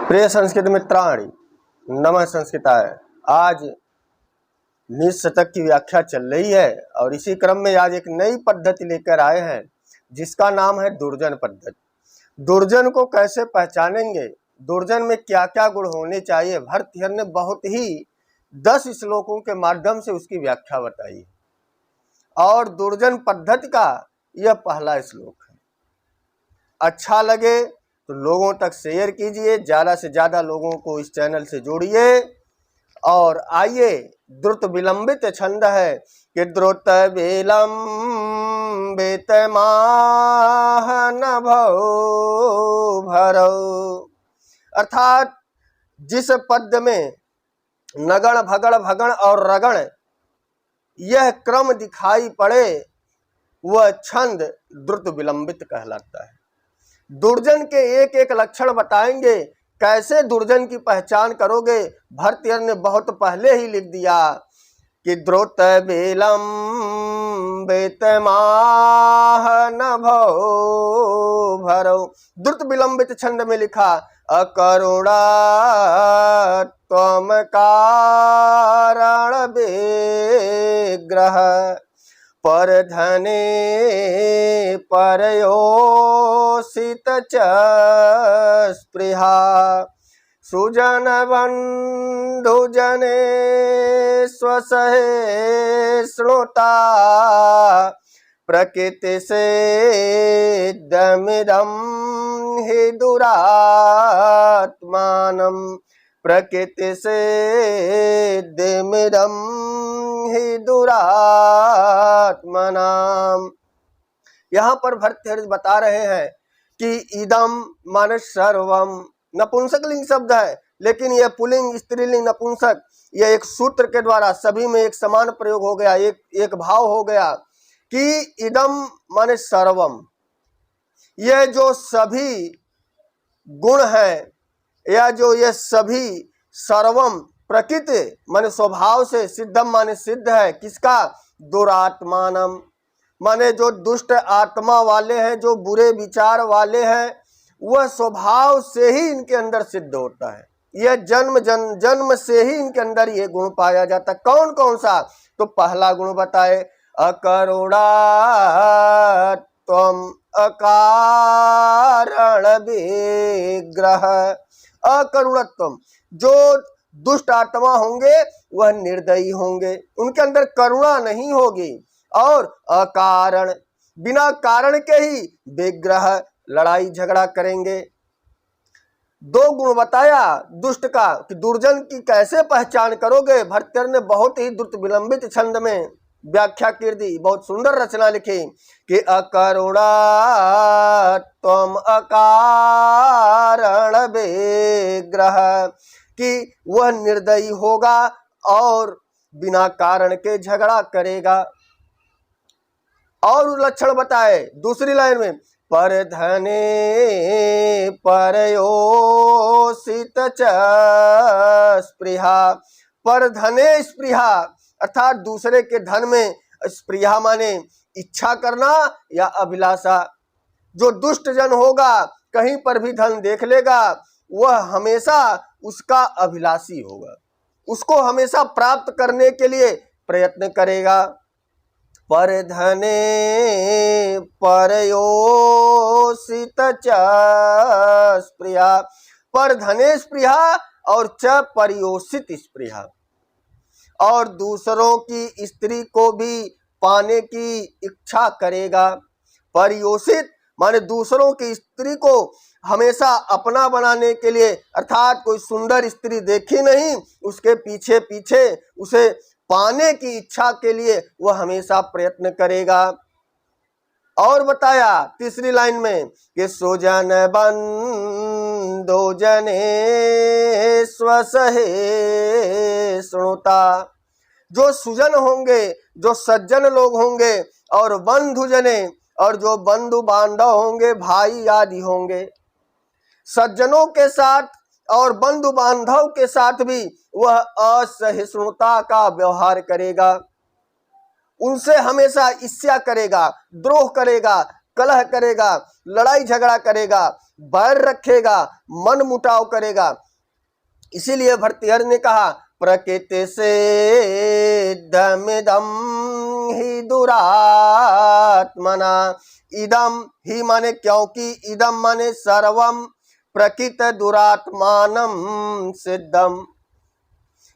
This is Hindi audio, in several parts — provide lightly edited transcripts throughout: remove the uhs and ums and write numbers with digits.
प्रिय संस्कृत मित्राणि, नमः संस्कृताय। आज निज शतक की व्याख्या चल रही है और इसी क्रम में आज एक नई पद्धति लेकर आए हैं जिसका नाम है दुर्जन पद्धति। दुर्जन को कैसे पहचानेंगे, दुर्जन में क्या क्या गुण होने चाहिए, भर्तृहरि ने बहुत ही 10 श्लोकों के माध्यम से उसकी व्याख्या बताई और दुर्जन पद्धति का यह पहला श्लोक है। अच्छा लगे तो लोगों तक शेयर कीजिए, ज़्यादा से ज़्यादा लोगों को इस चैनल से जोड़िए। और आइए, द्रुत विलंबित छंद है कि द्रुत विलंबित माह नभो भरो, अर्थात जिस पद्य में नगण भगण भगण और रगण यह क्रम दिखाई पड़े वह छंद द्रुत विलंबित कहलाता है। दुर्जन के एक एक लक्षण बताएंगे, कैसे दुर्जन की पहचान करोगे। भर्तृहरि ने बहुत पहले ही लिख दिया कि द्रुत विलंबित माह नभो भरो। द्रुत विलंबित छंद में लिखा अकरुणा त्वम कारण विग्रह पर धने परयोषित च स्पृहा सुजन बंधु जने स्वसहिष्णुता प्रकृति से दमिदम हि दुरात्मानम प्रकृति से दिमिदम हि दुरात्मनाम। यहाँ पर भर्तृहरि बता रहे हैं कि इदम माने सर्वम नपुंसकलिंग शब्द है, लेकिन यह पुल्लिंग स्त्रीलिंग नपुंसक यह एक सूत्र के द्वारा सभी में एक समान प्रयोग हो गया, एक भाव हो गया कि इदम माने सर्वम, यह जो सभी गुण है या जो ये सभी सर्वम प्रकृति माने स्वभाव से सिद्धम माने सिद्ध है, किसका? दुरात्मानम माने जो दुष्ट आत्मा वाले हैं, जो बुरे विचार वाले हैं, वह स्वभाव से ही इनके अंदर सिद्ध होता है। यह जन्म से ही इनके अंदर ये गुण पाया जाता है। कौन कौन सा? तो पहला गुण बताए अकरुणा त्वम अकारण विग्रह। अकरुणत्वम, जो दुष्ट आत्मा होंगे वह निर्दयी होंगे, उनके अंदर करुणा नहीं होगी। और अकारण, बिना कारण के ही विग्रह, लड़ाई झगड़ा करेंगे। दो गुण बताया दुष्ट का कि दुर्जन की कैसे पहचान करोगे। भर्तृहरि ने बहुत ही द्रुत विलंबित छंद में व्याख्या कर दी, बहुत सुंदर रचना लिखी कि अकरुणा त्वम अकारण विग्रह, कि वह निर्दयी होगा और बिना कारण के झगड़ा करेगा। और लक्षण बताए दूसरी लाइन में पर धने परयोषित च स्पृहा। पर धने स्पृहा, अर्थात दूसरे के धन में स्पृहा माने इच्छा करना या अभिलाषा। जो दुष्ट जन होगा कहीं पर भी धन देख लेगा, वह हमेशा उसका अभिलाषी होगा, उसको हमेशा प्राप्त करने के लिए प्रयत्न करेगा। पर धने परयोषित च स्पृहा, पर धने स्पृहा और च परयोषित स्पृहा, और दूसरों की स्त्री को भी पाने की इच्छा करेगा। परयोषित माने दूसरों की स्त्री को हमेशा अपना बनाने के लिए, अर्थात कोई सुंदर स्त्री देखी नहीं, उसके पीछे पीछे उसे पाने की इच्छा के लिए वह हमेशा प्रयत्न करेगा। और बताया तीसरी लाइन में कि सुजन बंधु जने स्वसहिष्णुता, जो सुजन होंगे, जो सज्जन लोग होंगे, और बंधु जने, और जो बंधु बांधव होंगे, भाई आदि होंगे, सज्जनों के साथ और बंधु बांधव के साथ भी वह असहिष्णुता का व्यवहार करेगा। उनसे हमेशा ईर्ष्या करेगा, द्रोह करेगा, कलह करेगा, लड़ाई झगड़ा करेगा। बैर रखेगा, मन मुटाव करेगा। इसीलिए भर्तृहरि ने कहा प्रकृति से दमिदम ही दुरात्मना। इदम ही माने क्योंकि, इदम माने सर्वम, प्रकृत दुरात्मानम सिद्धम।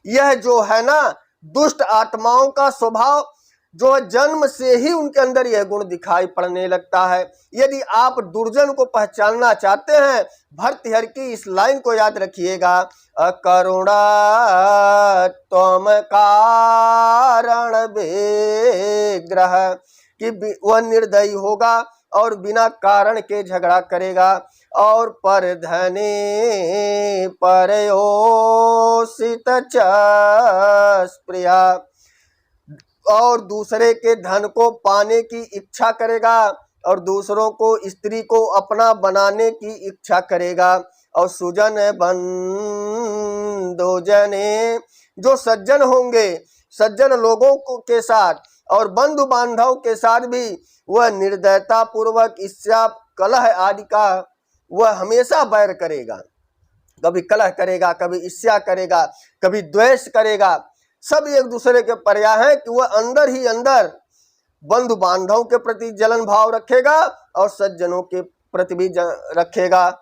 यह जो है ना दुष्ट आत्माओं का स्वभाव, जो जन्म से ही उनके अंदर यह गुण दिखाई पड़ने लगता है। यदि आप दुर्जन को पहचानना चाहते हैं, भर्तृहरि की इस लाइन को याद रखिएगा, अकरुणा त्वम कारण विग्रह, कि वह निर्दयी होगा और बिना कारण के झगड़ा करेगा, और पर धने परयोषित च स्पृहा, और दूसरे के धन को पाने की इच्छा करेगा, और दूसरों को, स्त्री को अपना बनाने की इच्छा करेगा। और सुजन बंधु जने, जो सज्जन होंगे, सज्जन लोगों को के साथ और बंधु बांधव के साथ भी वह निर्दयता पूर्वक ईर्ष्या कलह आदि का वह हमेशा बैर करेगा। कभी कलह करेगा, कभी ईर्ष्या करेगा, कभी द्वेष करेगा। सब एक दूसरे के पर्याय है कि वह अंदर ही अंदर बंधु बांधव के प्रति जलन भाव रखेगा और सज्जनों के प्रति भी रखेगा,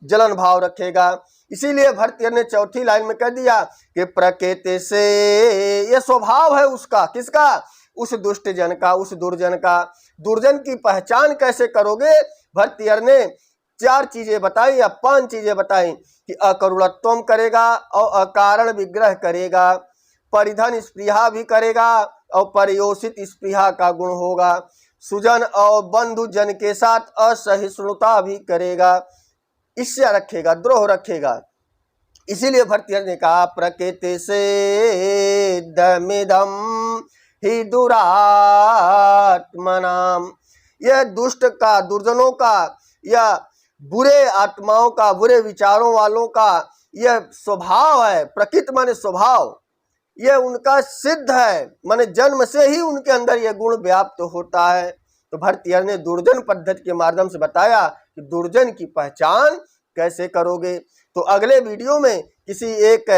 जलन भाव रखेगा। इसीलिए भर्तृहरि ने चौथी लाइन में कह दिया कि प्रकृति से, यह स्वभाव है उसका, किसका, उस दुष्ट जन का, उस दुर्जन का। दुर्जन की पहचान कैसे करोगे? भर्तृहरि ने 4 चीजें बताई या 5 चीजें बताई कि अकरुणत्वम करेगा और अकारण विग्रह करेगा, परिधन स्पृहा भी करेगा और परयोषित स्पृहा का गुण होगा, सुजन और बंधु जन के साथ असहिष्णुता भी करेगा, ईर्ष्या रखेगा, द्रोह रखेगा। इसीलिए भर्तृहरि ने कहा प्रकृति से दमिदम ही दुरात्मनाम। यह दुष्ट का, दुर्जनों का, या बुरे आत्माओं का, बुरे विचारों वालों का यह स्वभाव है। प्रकृति माने स्वभाव, यह उनका सिद्ध है, माने जन्म से ही उनके अंदर यह गुण व्याप्त होता है। तो भर्तृहरि ने दुर्जन पद्धति के माध्यम से बताया कि दुर्जन की पहचान कैसे करोगे। तो अगले वीडियो में किसी एक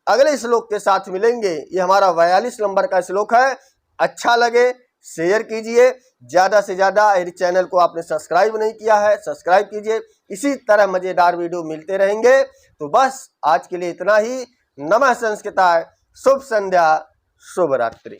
अगले श्लोक के साथ मिलेंगे। ये हमारा 42 नंबर का श्लोक है। अच्छा लगे शेयर कीजिए, ज़्यादा से ज़्यादा। यदि चैनल को आपने सब्सक्राइब नहीं किया है सब्सक्राइब कीजिए। इसी तरह मज़ेदार वीडियो मिलते रहेंगे। तो बस आज के लिए इतना ही। नमः संस्कृताय, शुभ संध्या, शुभ रात्रि।